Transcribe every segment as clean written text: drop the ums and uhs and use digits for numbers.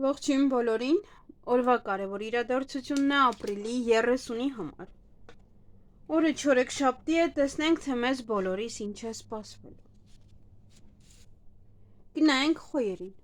Ողջույն բոլորին, օրվա կարևոր իրադարձությունն է ապրիլի 30-ի համար։ Օրը չորեքշաբթի է, տեսնենք, թե մեզ բոլորիս ինչ է սպասվելու։ Գնայինք խոյերին։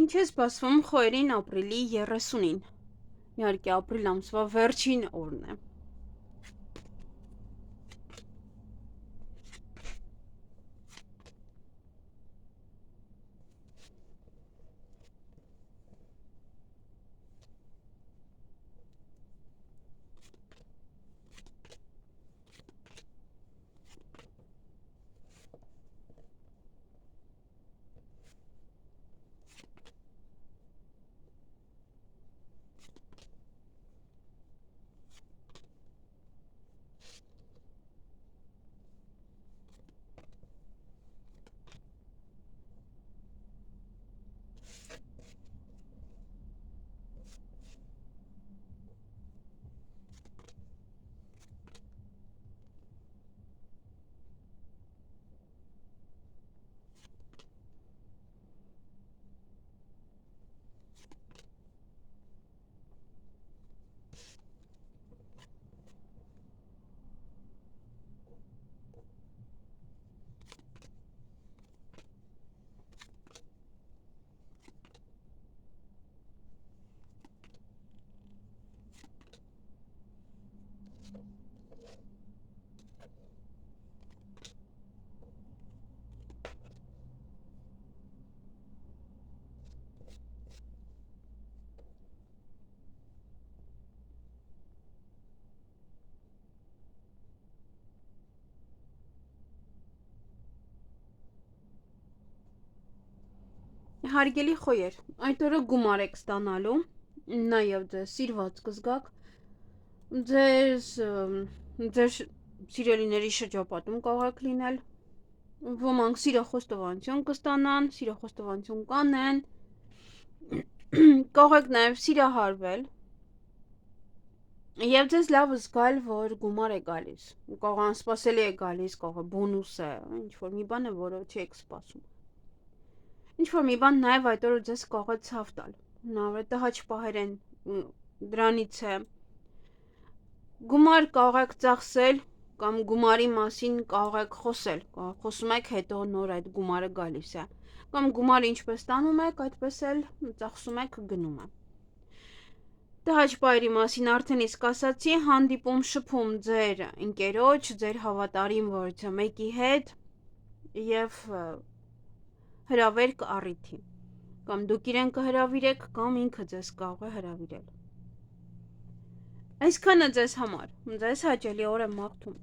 Ինչ է սպասվում խոյերին ապրիլի 30-ին։ Իհարկե ապրիլ ամսվա վերջին օրն է։ Հարգելի խոյեր, այդ օրը գումար եք ստանալու, նաև ձեզ սիրված կզգաք, ձեր սիրելիների շրջապատում կարող եք լինել, ոմանք սիրախոստովանություն կստանան, սիրախոստովանություն կանեն, կարող եք նաև սիրահարվել, և ձեզ լավ զգալ, որ գումար է գալիս, կարող անսպասելի է գալիս, կարող բոնուս է, ինչ-որ մի բան է, որը չեք սպասում։ Ինչ-որ մի բան նաև այդ օրը ձեզ կարող է ցավ տալ, հնարավոր է տհաճ պահեր են, դրանից է, գումար կարող եք ծախսել, կամ գումարի մասին կարող եք խոսել, խոսում եք հետո նոր այդ գումարը գալիս է, կամ գումարը ինչպես ստանում եք, այդպես էլ ծախսում եք գնում է։ Տհաճ պահերի մասին արդեն իսկ ասացի, հանդիպում շփում ձեր ընկերոջ, ձեր հավատարիմ որևէ մեկի հետ և հրավերք առիթի, կամ դուք իրեն կհրավիրեք, կամ ինքը ձեզ կարող է հրավիրել։ Այսքանը ձեզ համար, ձեզ հաճելի օր եմ մաղթում։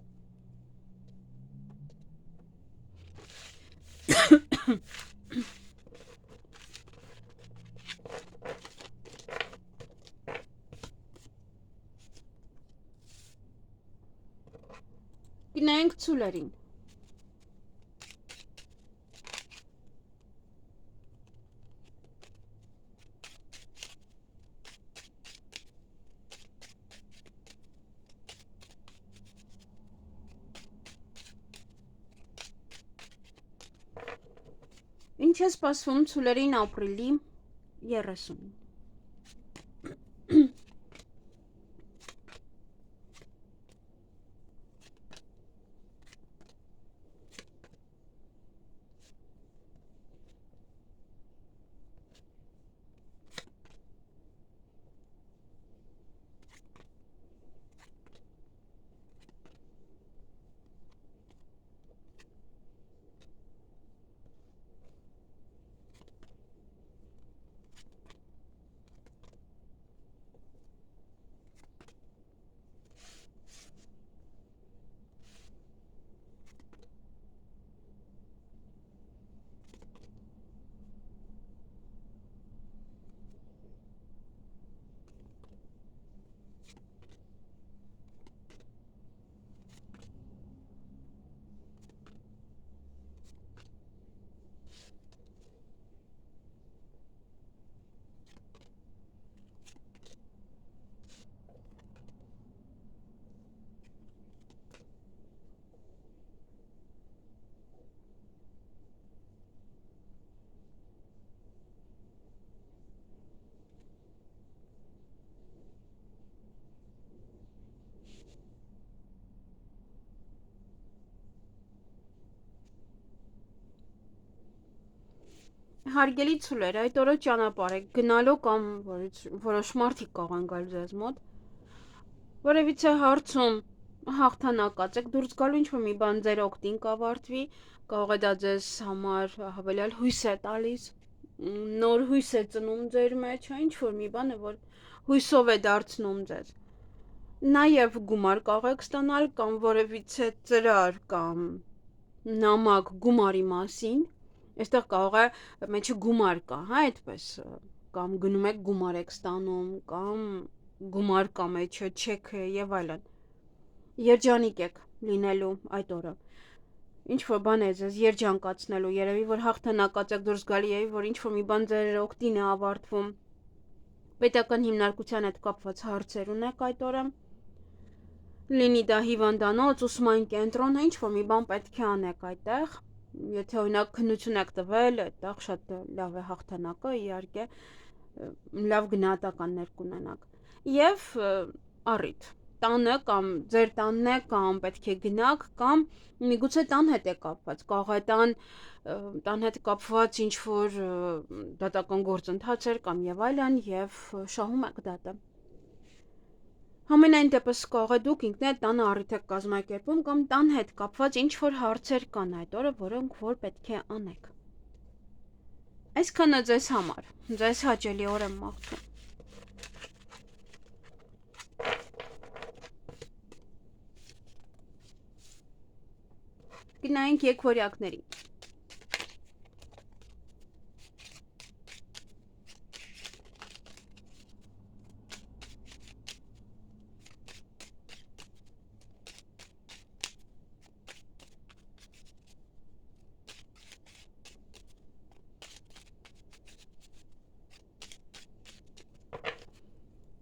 Գնայինք ցուլերին։ Ինչ է սպասվում ցուլերին ապրիլի 30-ին։ Հարգելի ցուլեր, այդ օրը ճանապարհ եք գնալու կամ որոշ մարդիկ կարող են գալ ձեզ մոտ, որևիցե հարցում հաղթանակած եք դուրս գալու, ինչ-որ մի բան ձեր օգտին կավարտվի, կարող է դա ձեզ համար հավելյալ հույս է տալիս, նոր հույս է ծնում ձեր մեջ, ինչ-որ մի բան է, որ հույսով է դարձնում ձեզ։ Նաև գումար կարող եք ստանալ կամ որևիցե ծրար կամ նամակ գումարի մասին, այստեղ կարող է մեջը գումար կա, հա, այդպես, կամ գնում եք գումար եք ստանում, կամ գումար կա մեջը, չեք եւ այլն։ Երջանիկ եք լինելու այդ օրը։ Ինչ որ բան է ձեզ երջանկացնելու, երևի որ հաղթանակած եք դուրս գալի, երևի որ ինչ որ մի բան ձեր օգտին է ավարտվում։ Պետական հիմնարկության հետ կապված հարցեր ունեք այդ օրը։ Լինի դա հիվանդանոց, ուսման կենտրոն, ինչ որ մի բան պետք է անեք այդտեղ։ Եթե օրինակ քննություն եք տվել, այդտեղ շատ լավ է հաղթանակը, իհարկե, լավ գնահատականներ կունենաք։ Եվ առիթ, տանը կամ ձեր տանն է, կամ պետք է գնաք, կամ միգուցե տան հետ է կապված, կարող է տան հետ կապված ինչ որ դատական գործընթացեր կամ եւ այլն, եւ շահում եք դատը։ Համենայն դեպս կարող է դուք ինքներդ տանը առիթ եք կազմակերպում կամ տան հետ կապված ինչ որ հարցեր կան այդ օրը, որոնք որ պետք է անեք։ Այսքանը ձեզ համար, ձեզ հաճելի օր եմ մաղթում։ Գնայինք եկվորյակների։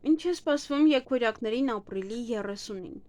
Ինչ է սպասվում եկվորյակներին ապրիլի 30-ին։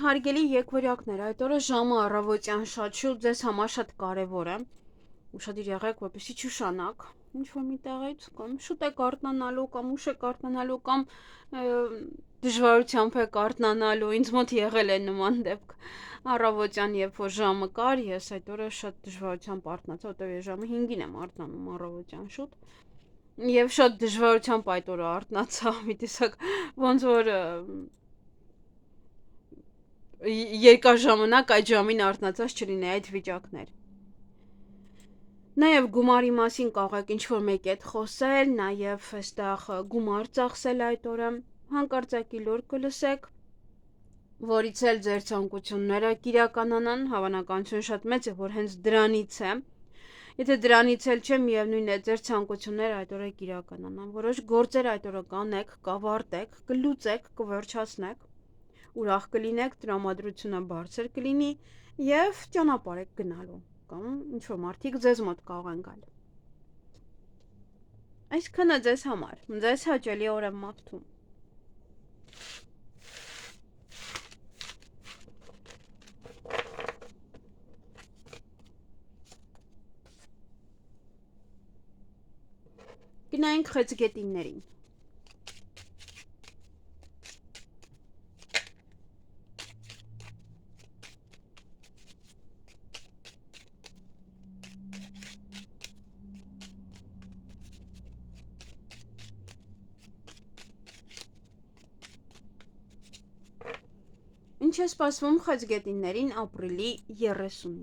Հարգելի եկվորյակներ, այդ օրը ժամը առավոտյան շատ շուտ ձեզ համար շատ կարևոր է։ Ուշադիր եղեք, որպեսզի չուշանաք ինչ որ միտեղից, կամ շուտ եք արթնանալու, կամ ուշ եք արթնանալու, կամ դժվարությամբ եք արթնանալու։ Ինձ մոտ եղել է նման դեպք։ Առավոտյան, երբ որ ժամը կար, ես այդ օրը շատ դժվարությամբ արթնացա, որտեղ ես ժամը 5-ին եմ արթնանում առավոտյան շուտ։ Եվ շատ դժվարությամբ այդ օրը արթնացա, մի տեսակ ոնց որ երկար ժամանակ այդ ժամին արթնացած չլինի այդ վիճակներ։ Նաև գումարի մասին կարող եք ինչ-որ մեկի հետ խոսել, նաև այստեղ գումար ծախսել այդ օրը, հանկարծակի լուր կլսեք, որից էլ ձեր ցանկությունները կիրականանան, հավանականություն շատ մեծ է, որ հենց դրանից է։ Եթե դրանից էլ չէ, միևնույն է, ձեր ցանկությունները այդ օրը կիրականանան, որոշ գործեր այդ օրը կանեք, կավարտեք, կլուծեք, կվերջացնեք, ուրախ կլինեք, տրամադրությունը բարձր կլինի եւ ճանապարհ եք գնալու կամ ինչ-որ մարդիկ ձեզ մոտ կարող են գալ։ Այսքանը ձեզ համար, ձեզ հաճելի օր եմ մաղթում։ Գնայինք խեցգետիններին։ Ինչ է սպասվում խեցգետիններին ապրիլի 30-ին։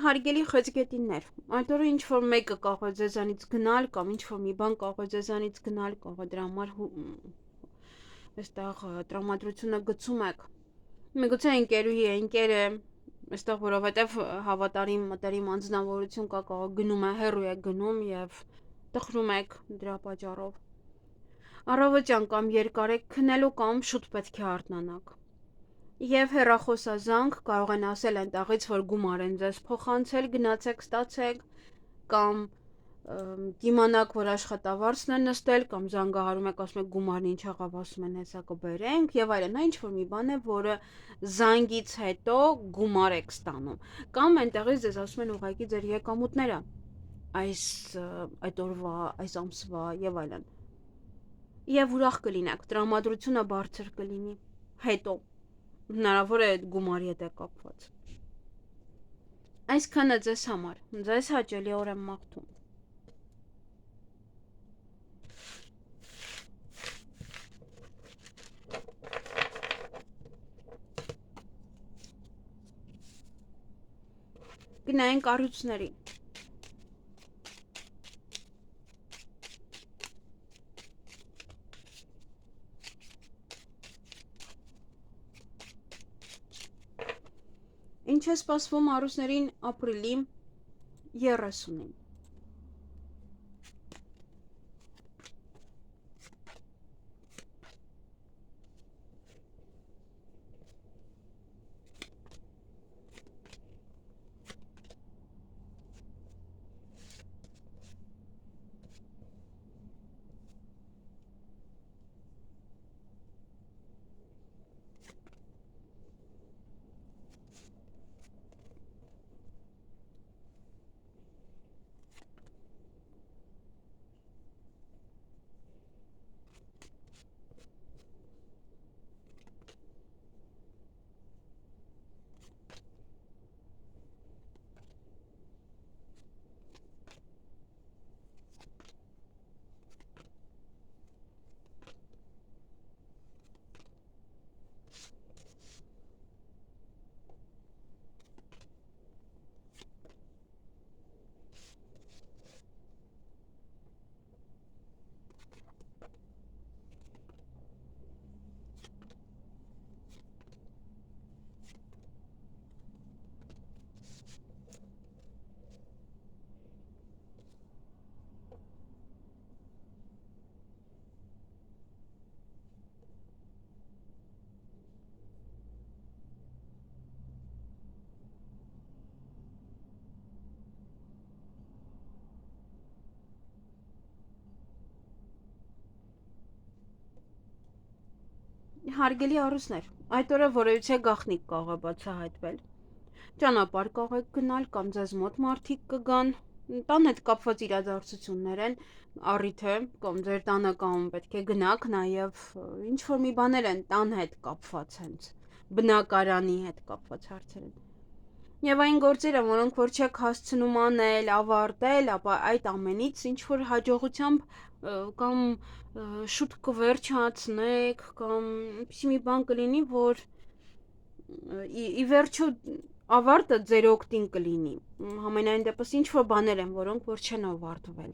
Հարգելի խեցգետիններ, այդ օրը ինչ-որ մեկը կարող է ձեզանից գնալ կամ ինչ-որ մի բան կարող է ձեզանից գնալ, կարող է դրա համար այստեղ տրամադրությունը գցում եք։ Միգուցե ընկերուհի է, ընկեր է, այստեղ որովհետև հավատարիմ մտերիմ անձնավորություն կա, կարող գնում է, հեռու է գնում եւ տխրում եք դրա պատճառով։ Առավոտյան կամ երկար եք քնելու կամ շուտ պետք է արթնանաք։ Եվ հեռախոսազանգ կարող են ասել այնտեղից, որ գումար են ձեզ փոխանցել, գնացեք, ստացեք, կամ դիմանաք, որ աշխատավարձն է նստել, կամ զանգահարում եք, ասում եք գումարն ինչ եղավ, ասում են հեսա կբերենք, եւ այլն, նա ինչ-որ մի բան է, որը զանգից հետո գումար եք ստանում, կամ այնտեղից ձեզ ասում են ուղղակի ձեր եկամուտները այդ օրվա, այս ամսվա եւ այլն։ Եվ ուրախ կլինեք, տրամադրությունը բարձր կլինի հետո հնարավոր է այդ գումարի հետ է կապված։ Այսքանը ձեզ համար, ձեզ հաճելի օր եմ մաղթում։ Գնային կառույցների։ Ինչ է սպասվում առուսներին ապրիլի 30-ին։ Հարգելի առուսներ, այդ օրը որևիցե գաղտնիք կարող է բացահայտվել։ Ճանապարհ կարող եք գնալ կամ ձեզ մոտ մարդիկ կգան, տան հետ կապված իրադարձություններ են, առիթ է, կամ ձեր տանը կամ պետք է գնաք, նաև ինչ որ մի բաներ են տան հետ կապված հենց, բնակարանի հետ կապված հարցեր են։ Եվ այն գործերը, որոնք որ չեք հասցնում անել, ավարտել, ապա այդ ամենից ինչ որ հաջողությամբ կամ շուտ կվերջացնեք, կամ ինչի մի բան կլինի, որ ի վերջո ավարտը ձեր օգտին կլինի։ Համենայն դեպս ինչ որ բաներ են, որոնք որ չեն ավարտվել,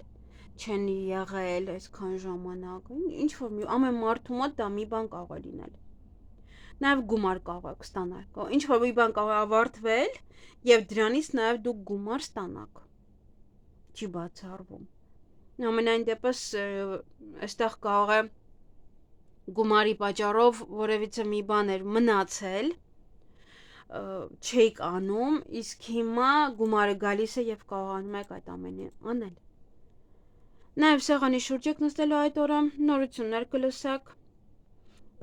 չեն եղել այսքան ժամանակ, ինչ որ ամեն մարդու մոտ դա մի բան կարող է լինել։ Նաև գումար կարող եք ստանալ։ Ինչ որ մի բան կարող է ավարտվել եւ դրանից նաև դուք գումար ստանաք։ Չի բացառվում։ Ամենայն դեպս այստեղ կարող է գումարի պատճառով որևիցե մի բան էր մնացել, չեք անում, իսկ հիմա գումարը գալիս է եւ կարողանում եք այդ ամենը անել։ Նաև սեղանի շուրջ եք նստելու այդ օրը, նորություններ կլսեք,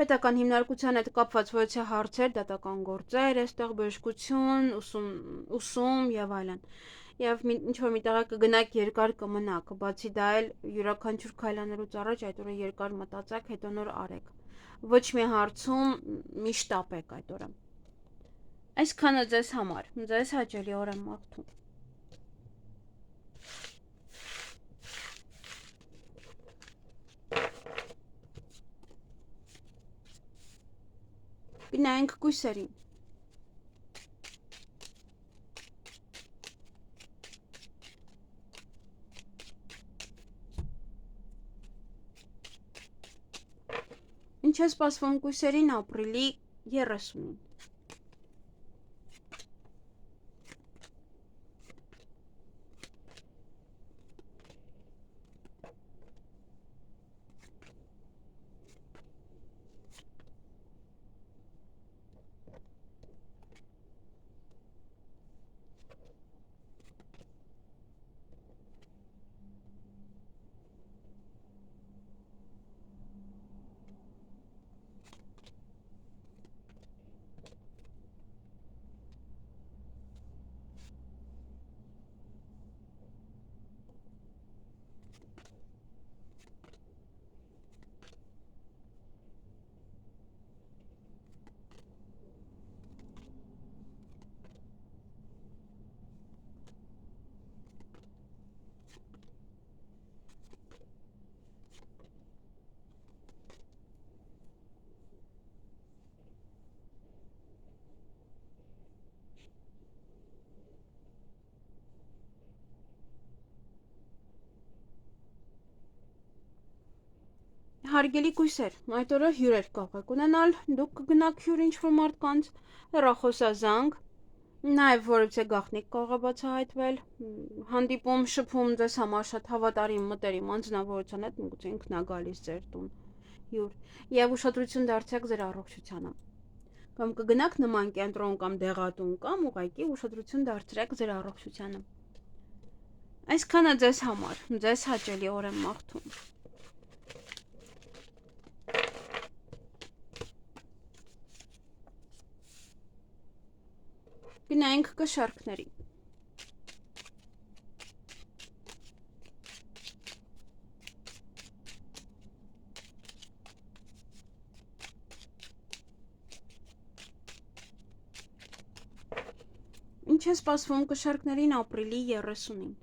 պետական հիմնարկության հետ կապված որևիցե հարցեր, դատական գործեր, այստեղ բժշկություն, ուսում եւ այլն։ Եվ ինչ որ մի տեղ կգնաք, երկար կմնաք, բացի դա էլ յուրաքանչյուր քայլանելուց առաջ այդ օրը երկար մտածեք, հետո նոր արեք։ Ոչ մի հարցում մի շտապեք այդ օրը։ Այսքանը ձեզ համար, ձեզ հաճելի օր եմ մաղթում։ Գնանք կույսերին։ Ինչ է սպասվում կույսերին ապրիլի 30-ին։ Հարգելի կույսեր, այդ օրը հյուրեր կարող եք ունենալ, դուք կգնաք հյուր ինչ-որ մարդկանց, հեռախոսազանգ, նաև որևիցե գաղտնիք կարող է բացահայտվել, հանդիպում, շփում ձեզ համար շատ հավատարիմ մտերիմ անձնավորության հետ, միգուցե ինքն է գալիս ձեր տուն հյուր, եւ ուշադրություն դարձրեք ձեր առողջությանը։ Կամ կգնաք նման կենտրոն կամ դեղատուն, կամ ուղղակի ուշադրություն դարձրեք ձեր առողջությանը։ Այսքանը ձեզ համար, ձեզ հաճելի օր եմ մաղթում։ Գնանք կշարքների։ Ինչ է սպասվում կշարքներին ապրիլի 30-ին։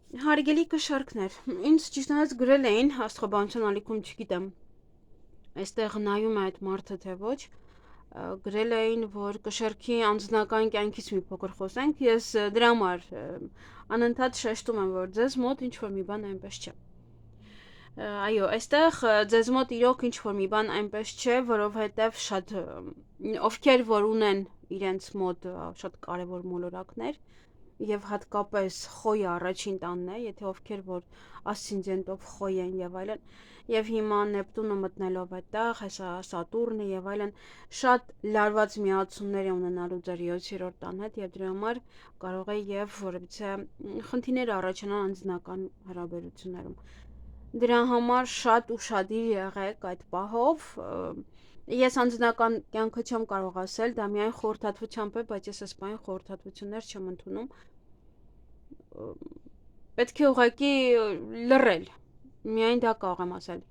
Հարգելի կշարքներ, ինձ ճիշտ ասած գրել էին աստղաբանության ալիքում, չգիտեմ, այստեղ նայում է այդ մարդը թե ոչ, գրել էին, որ կշարքի անձնական կյանքից մի փոքր խոսենք, ես դրա համար անընդհատ շեշտում եմ, որ ձեզ մոտ ինչ-որ մի բան այնպես չէ։ Այո, այստեղ ձեզ մոտ իրոք ինչ-որ մի բան այնպես չէ, որովհետև շատ ովքեր որ ունեն իրենց մոտ շատ կարևոր մոլորակներ, եւ հատկապես խոյը առաջին տանն է, եթե ովքեր որ ասցենդենտով խոյ են եւ այլն, եւ հիմա Նեպտունը մտնելով այդտեղ, հեսա Սատուրնը եւ այլն, շատ լարված միացումներ է ունենալու ձեր 7-րդ տան հետ եւ դրա համար կարող է եւ որևիցե խնդիրներ առաջանան անձնական հարաբերություններում։ Դրա համար շատ ուշադիր եղեք այդ պահով։ Ես անձնական կյանքը չեմ կարող ասել, դա միայն խորհրդատվությամբ է, բայց ես այս բան խորհրդատվություններ չեմ ընդունում։ Պետք է ուղղակի լռել։ Միայն դա կարող եմ ասել։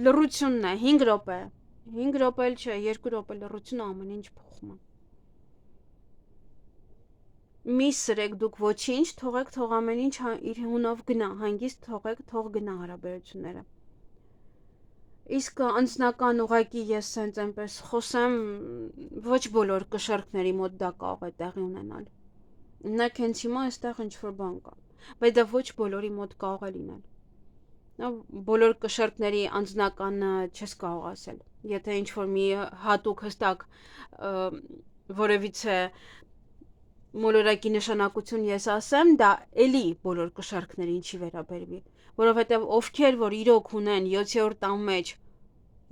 Լռությունն է 5 րոպե։ 5 րոպե էլ չէ, 2 րոպե լռությունը ամեն ինչ փոխում է։ Մի սրեք դուք ոչինչ, թողեք թող ամեն ինչ իր հունով գնա, հանգիստ թողեք թող գնա հարաբերությունները։ Իսկ անձնական ուղղակի ես հենց այնպես խոսեմ, ոչ բոլոր կշեռքների մոտ դա կարող է տեղի ունենալ։ Նայեք հենց հիմա այստեղ ինչ-որ բան կա, բայց դա ոչ բոլորի մոտ կարող է լինել։ Նա բոլոր կշեռքների անձնականը չես կարող ասել։ Եթե ինչ-որ մի հատուկ հստակ որևիցե մոլորակի նշանակություն ես ասեմ, դա էլի բոլոր կշեռքներին չի վերաբերվի, որովհետև ովքեր որ իրոք ունեն 7-րդ տան մեջ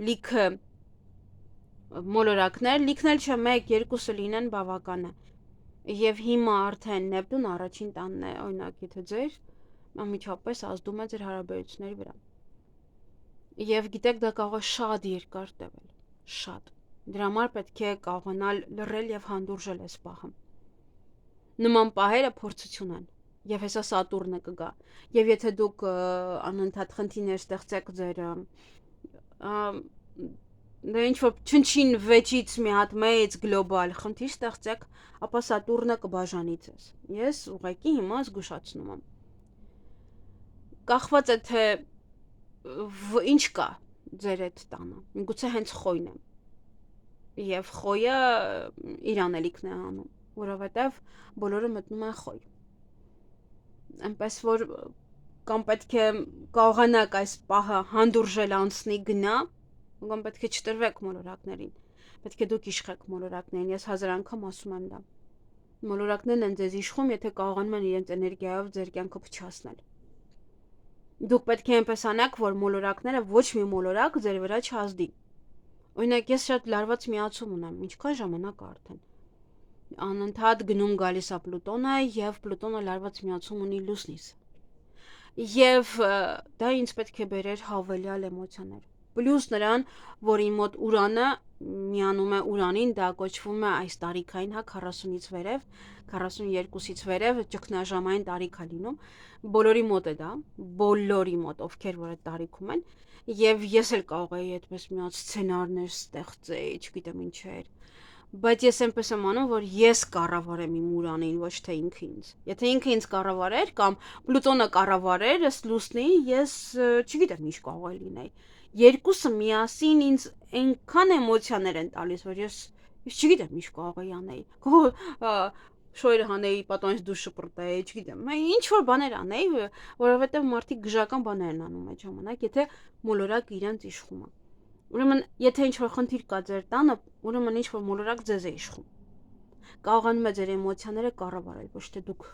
լիքը մոլորակներ, լիքնել չէ 1-2-ը լինեն բավական է։ Եվ հիմա արդեն Նեպտուն առաջին տանն է, օրինակ, եթե ձեր անմիջապես ազդում է ձեր հարաբերությունների վրա։ Եվ գիտեք, դա կարող է շատ երկար տևել, շատ։ Դրա համար պետք է կարողանալ լռել եւ հանդուրժել այս պահը։ Նման պահերը փորձություն են, եւ հեսա Սատուրնը կգա։ Եվ եթե դուք անընդհատ խնդիրներ ստեղծեք ձեր դա ինչ-որ չնչին վեճից մի հատ մեծ գլոբալ խնդիր ստեղծեք, ապա Սատուրնը կբաժանի ձեզ։ Ես ուղղակի հիմա զգուշացնում եմ։ Կախված է թե ինչ կա ձեր այդ տանը։ Միգուցե հենց խոյն է։ Եվ խոյը իր անելիքն է անում, որովհետև բոլորը մտնում են խոյ։ Այնպես որ կամ պետք է կարողանաք այս պահը հանդուրժել անցնի գնա, կամ պետք է չտրվեք մոլորակներին։ Պետք է դուք իշխեք մոլորակներին, ես 1000 անգամ ասում եմ դա։ Մոլորակներն են ձեզ իշխում, եթե կարողանում են իրենց էներգիայով ձեր կյանքը փչացնել։ Դուք պետք է այնպես անեք, որ մոլորակները ոչ մի մոլորակ ձեր վրա չազդի։ Օրինակ, ես շատ լարված միացում ունեմ, ինչքան ժամանակ արդեն։ Անընդհատ գնում գալիս է Պլուտոնը, եւ Պլուտոնը լարված միացում ունի Լուսնից։ Եվ դա ինձ պետք է բերեր հավելյալ էմոցիաներ։ Պլյուս նրան, որ իմ մոտ Ուրանը միանում է Ուրանին, դա կոչվում է այս տարիքային, հա 40-ից վերև, 42-ից վերև ճգնաժամային տարիք է լինում։ Բոլորի մոտ է դա, բոլորի մոտ, ովքեր որ այդ տարիքում են, եւ ես էլ կարող եի այդպես մի հատ սցենարներ ստեղծեի, չգիտեմ ինչեր։ Բայց ես այնպես եմ անում, որ ես կառավարեմ իմ Ուրանին, ոչ թե ինքը ինձ։ Եթե ինքը ինձ կառավարեր կամ Պլուտոնը կառավարեր, ըստ Լուսնի, ես չգիտեմ ինչ կարող է լինել։ Երկուսը միասին ինձ այնքան էմոցիաներ են տալիս, որ ես չգիտեմ ինչ կարող էի անել։ Շոյր հանեի, պատոնց դուշ շպրտեի, չգիտեմ։ Ինչ որ բաներ անեի, որովհետև մարդիկ գժական բաներ են անում այդ ժամանակ, եթե մոլորակ իրենց իշխում է։ Ուրեմն, եթե ինչ-որ խնդիր կա ձեր տանը, ուրեմն ինչ-որ մոլորակ ձեզ է իշխում։ Կարողանում է ձեր էմոցիաները կառավարել, ոչ թե դուք։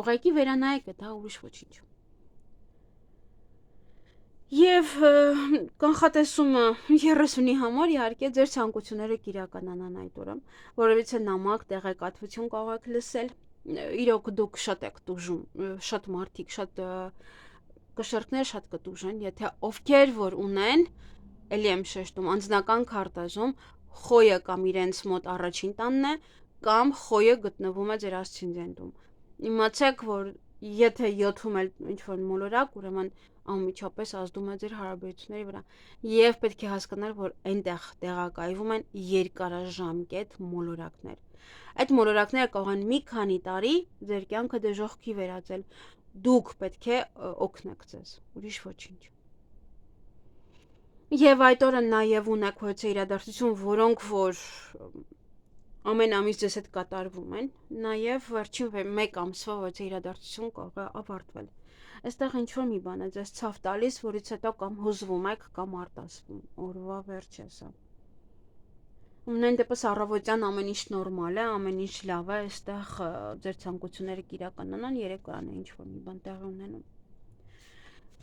Ուղղակի վերանայեք, դա ուրիշ ոչինչ։ Եվ կանխատեսումը 30-ի համար իհարկե ձեր ցանկությունները կիրականանան այդ օրը, որովհետեւ նամակ, տեղեկատվություն կարող եք լսել։ Իրոք դուք շատ եք տուժում, շատ մարդիկ, շատ կշեռքներ շատ կտուժեն, եթե ովքեր որ ունեն, էլի եմ շեշտում, անձնական քարտեզում խոյը կամ իրենց մոտ առաջին տանն է, կամ խոյը գտնվում է ձեր ասցենդենտում։ Իմացեք, որ եթե 7-ում էլ ինչ-որ մոլորակ, ուրեմն անմիջապես ազդում է ձեր հարաբերությունների վրա։ Եվ պետք է հասկանալ, որ այնտեղ տեղակայվում են երկարաժամկետ մոլորակներ։ Այդ մոլորակները կարող են մի քանի տարի ձեր կյանքը դժոխքի վերածել։ Դուք պետք է օգնեք ձեզ, ուրիշ ոչինչ։ Եվ այդ օրը նաև ունեք հույսի իրադարձություն, որոնք որ ամեն ամիս ձեզ հետ կատարվում են, նաև վերջին 1 ամսվա հույսի իրադարձություն կարող է ավարտվել։ Այստեղ ինչ-որ մի բան է ձեզ ցավ տալիս, որից հետո կամ հուզվում եք, կամ արտասվում, օրվա վերջ է սա։ Ամեն դեպս առավոտյան ամեն ինչ նորմալ է, ամեն ինչ լավ է, այստեղ ձեր ցանկությունները կիրականանան, երեկոյան է ինչ-որ մի բան տեղի ունենում։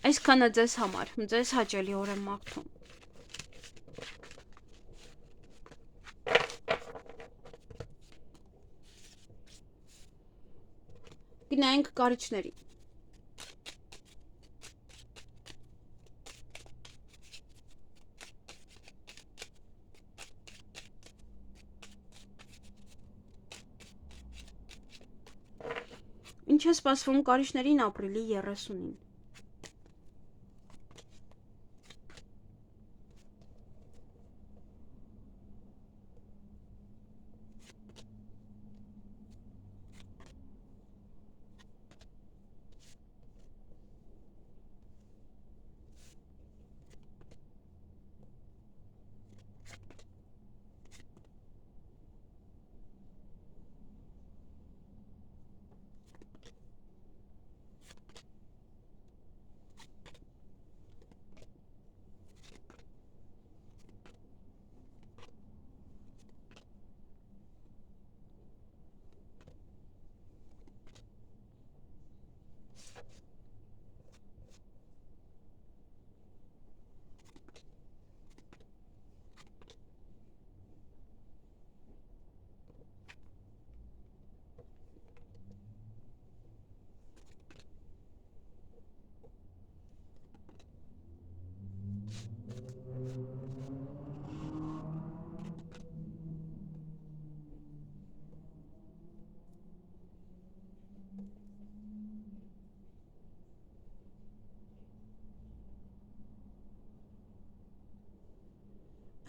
Այսքանը ձեզ համար, ձեզ հաճելի օր եմ մաղթում։ Գնանք կարիճների։ Ինչ է սպասվում կարիճներին ապրիլի 30-ին։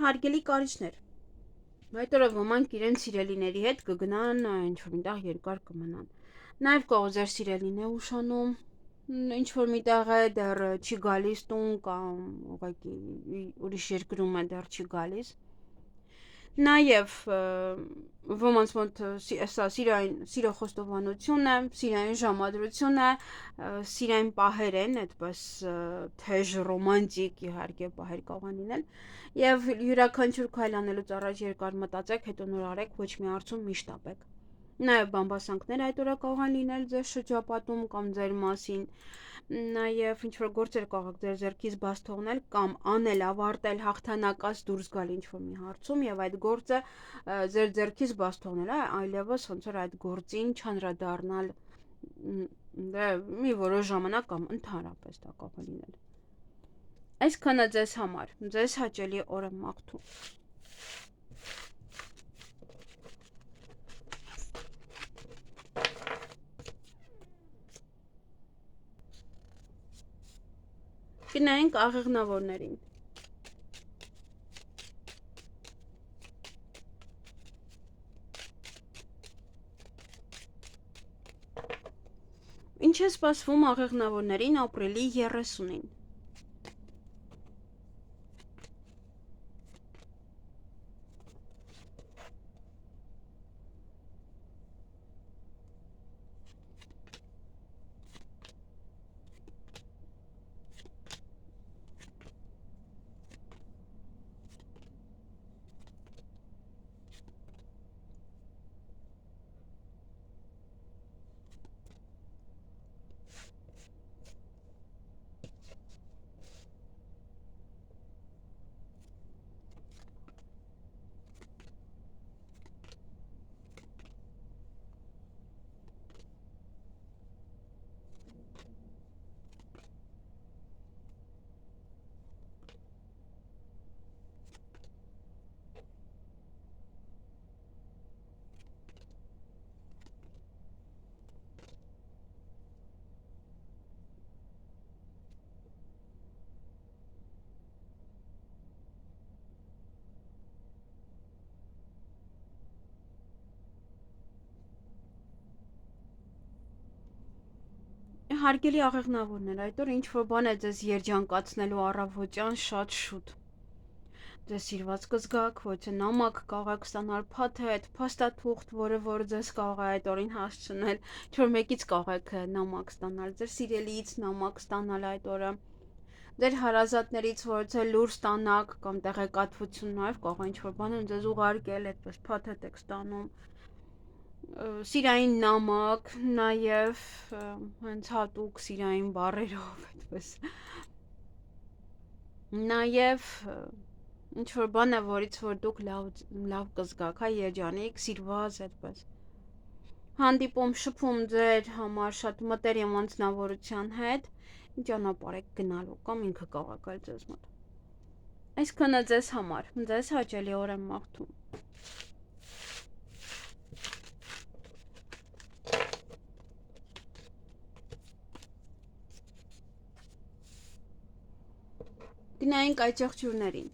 Հարգելի կարիճներ, այդ օրը ոմանք իրենց սիրելիների հետ կգնան ինչ-որ միտեղ երկար կմնան։ Նաև կարող ձեր սիրելին է ուշանում, ինչ-որ միտեղ է դեռ չի գալիս տուն կամ ուղղակի ուրիշ երկրում է դեռ չի գալիս։ Նաև ոմանց մոտ սա սիրո խոստովանություն է, սիրային ժամադրություն է, սիրային պահեր են, այդպես թեժ ռոմանտիկ իհարկե պահեր կարող են լինել, եւ յուրաքանչյուր քայլ անելուց առաջ երկար մտածեք, հետո նոր արեք, ոչ մի հարցում մի շտապեք։ Նաև բամբասանքներ այդ օրը կարող են լինել ձեր շրջապատում կամ ձեր մասին, նաև ինչ-որ գործեր կարող ձեր ձեռքից բաց թողնել կամ անել, ավարտել, հաղթանակած դուրս գալ ինչ-որ մի հարցում եւ այդ գործը ձեր ձեռքից բաց թողնել, այլևս ոնց որ այդ գործին չանդրադառնալ դե մի որոշ ժամանակ կամ ընդհանրապես դա կարող է լինել։ Այսքանը ձեզ համար, ձեզ հաճելի օր եմ մաղթում։ Գնանք աղեղնավորներին։ Ինչ է սպասվում աղեղնավորներին ապրիլի 30-ին։ Հարգելի աղեղնավորներ, այդ օր ինչ-որ բան է ձեզ երջանկացնելու առավոտյան շատ շուտ։ Ձեզ սիրված կզգաք, ոչ թե նամակ կարող ստանալ փաթեթ, փաստաթուղթ, որը որ ձեզ կարող է այդ օրին հասցնել, ինչ-որ մեկից կարող եք նամակ ստանալ, ձեր սիրելիից նամակ ստանալ այդ օրը, ձեր հարազատներից որևէ լուր ստանաք կամ տեղեկատվություն նաև կարող է ինչ-որ բան են ձեզ ուղարկել, այդպես փաթեթ եք ստանում, սիրային նամակ, նաև հենց հատուկ սիրային բառերով, այդպես, նաև ինչ-որ բան է, որից որ դուք լավ կզգաք, հա, երջանիկ, սիրված, այդպես, հանդիպում, շփում ձեր համար շատ մտերիմ անձնավորության հետ, ճանապարհ եք գնալու կամ ինքը կարող է գալ ձեզ մոտ։ Այսքանը ձեզ համար, ձեզ հաճելի օր եմ մաղթում։ Գնայինք այդ եղջյուրներին։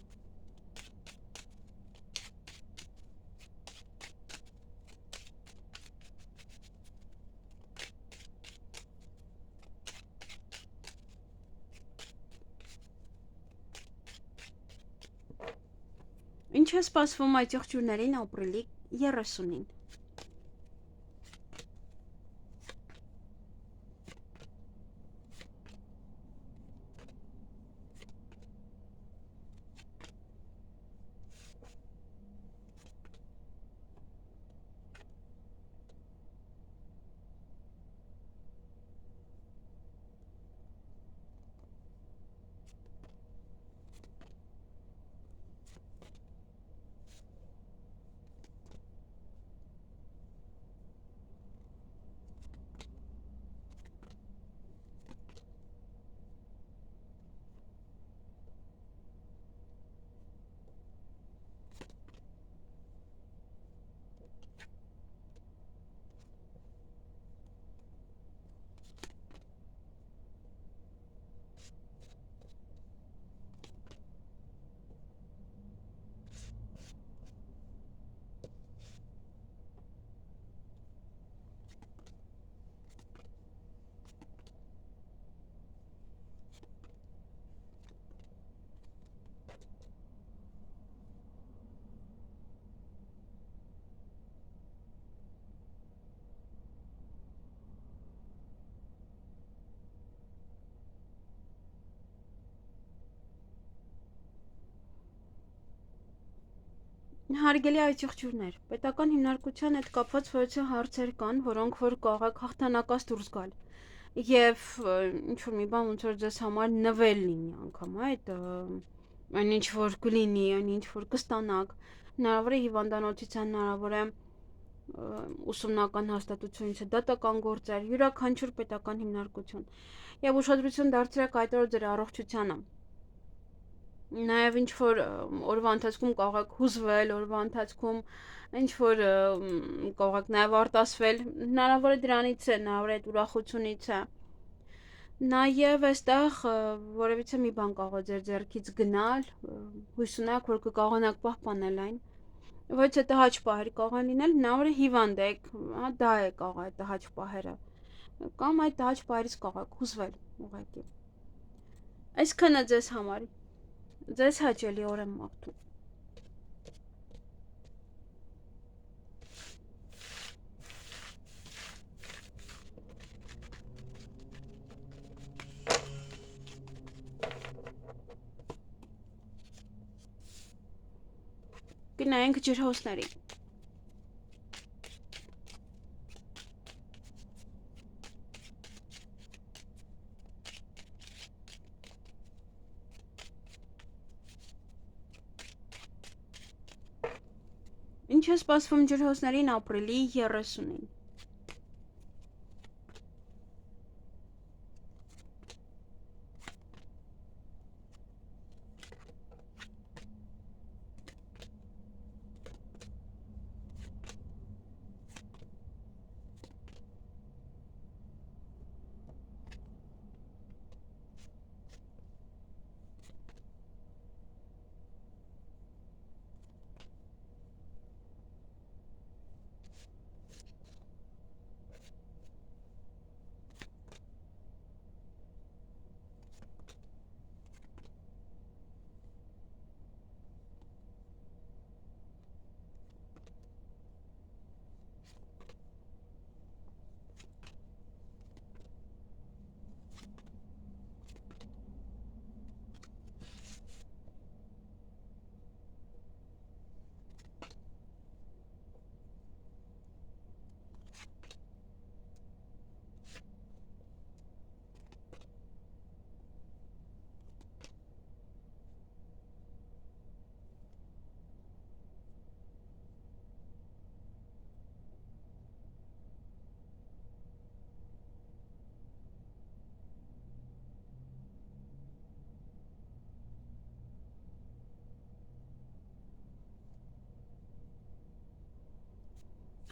Ինչ է սպասվում այդ եղջյուրներին ապրիլի 30-ին։ Հարգելի այդ եղջյուրներ, պետական հիմնարկության հետ կապված որոշ հարցեր կան, որոնք որ կարող եք հաղթանակած դուրս գալ։ Եվ ինչ-որ մի բան ոնց որ ձեզ համար նվել լինի անգամ, այդ այն ինչ որ կլինի, այն ինչ որ կստանաք, հնարավոր է հիվանդանոցության, հնարավոր է ուսումնական հաստատությունից է դատական գործեր, յուրաքանչյուր պետական հիմնարկություն։ Եվ ուշադրություն դարձրեք այդ օր ձեր առողջությանը։ Նաև ինչ որ օրվա ընթացքում կարող եք հուզվել, օրվա ընթացքում ինչ որ կարող եք նաև արտասվել, հնարավոր է դրանից է, հնարավոր է այդ ուրախությունից է։ Նաև այստեղ որևիցե մի բան կարող է ձեր ձեռքից գնալ, հույս ունեք, որ կկարողանաք պահպանել այն։ Ոչ թե տհաճ պահեր կարող են լինել, հնարավոր է հիվանդ եք, հա, դա է կարող է տհաճ պահերը։ Կամ այդ տհաճ պահերից կարող եք հուզվել ուղղակի։ Այսքանը ձեզ համար, ձեզ հաճելի օր եմ մաղթում։ Գնայինք ջրհոսներին։ Ինչ է սպասվում ջրհոսներին ապրիլի 30-ին։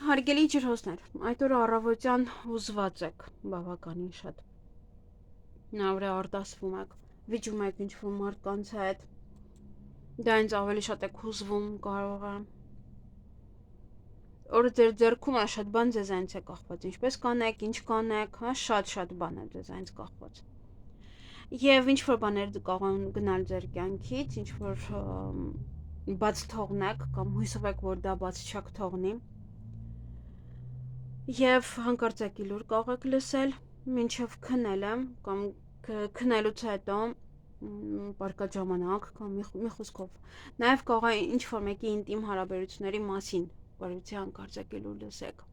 Հարգելի ջրհոսներ, այդ օրը առավոտյան հուզված եք, բավականին շատ։ Նավրե արտասվում եք, վիճում եք ինչ-որ մարդկանց հետ, դա ինձ ավելի շատ եք հուզվում կարող է։ Օրը ձեր ձեռքում է շատ բան ձեզանից է կախված, ինչպես կանեք, ինչ կանեք, շատ բան է ձեզանից կախված։ Եվ ինչ-որ բաներ կարող են գնալ ձեր կյանքից, ինչ-որ բաց թողնեք կամ հույսով եք, որ դա բաց չեք թողնի։ Եվ հանկարծակի լուր կարող եք լսել, մինչև քնելը կամ քնելուց հետո բարկա ժամանակ կամ մի խոսքով նաև կարող է ինչ-որ մեկի ինտիմ հարաբերությունների մասին բարույցի հանկարծակի լուր լսեք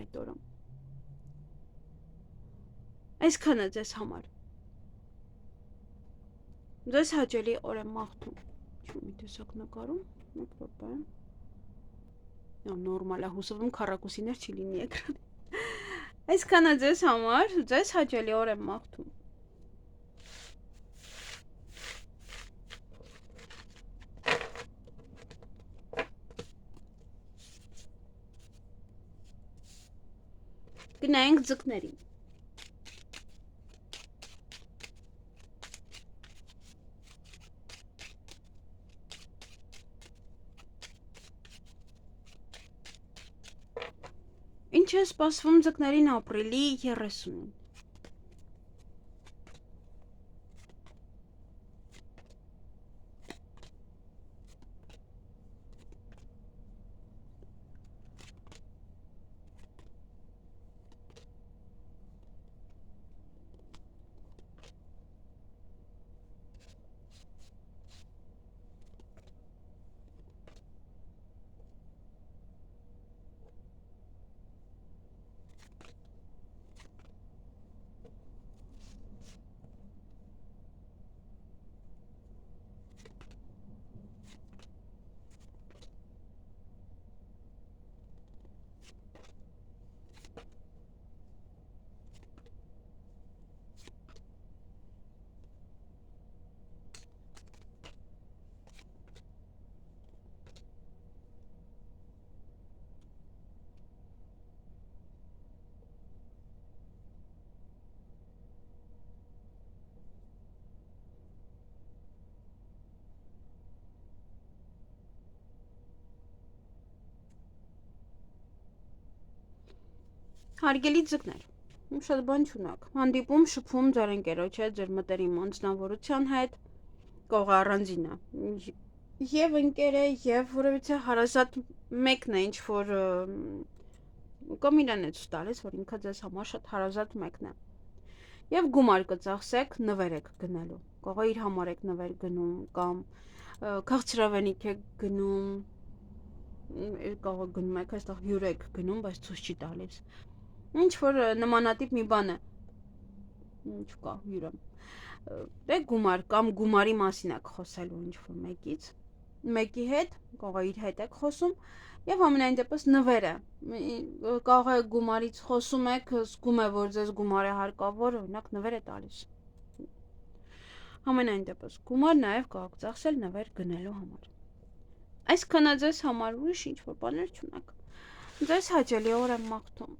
այդ օրը։ Այսքանը ձեզ համար։ Ձեզ հաճելի օր եմ մաղթում։ Մի տեսակ նկարում, մեկ րոպե։ Նորմալ է, հուսով եմ քառակուսիներ չի լինի էկրանը։ Այսքանը ձեզ համար, ձեզ հաճելի օր եմ մաղթում։ Գնայինք ձկներին։ Ինչ է սպասվում ձկներին ապրիլի 30-ին։ Հարգելի ձկներ, շատ բան չունեք, հանդիպում շփում ձեր ընկերոջ հետ, ձեր մտերիմ անձնավորության հետ, կարող է առանձինը, և ընկեր է, և որևիցե հարազատ մեկն է, ինչ-որ կամ իրան է ցույց տալիս, որ ինքը ձեզ համար շատ հարազատ մեկն է, և գումար կծախսեք, նվեր եք գնելու, կարող է իր համար եք նվեր գնում, կամ քաղցրավենիք եք գնում, կարող է գնում եք, այստեղ հյուր եք գնում, բայց ցույց չի տալիս, ինչ-որ նմանատիպ մի բան է, չկա հյուրը, դե գումար կամ գումարի մասին եք խոսելու ինչ-որ մեկի հետ, կարող է իր հետ եք խոսում, և ամենայն դեպս նվեր է, կարող է գումարից խոսում եք, զգում է, որ ձեզ գումար է հարկավոր, օրինակ նվեր է տալիս, ամենայն դեպս գումար նաև կարող ծախսել նվեր գնելու համար, այսքանը ձեզ համար ուրիշ ինչ-որ բաներ չունեք, ձեզ հաճելի օր եմ մաղթում։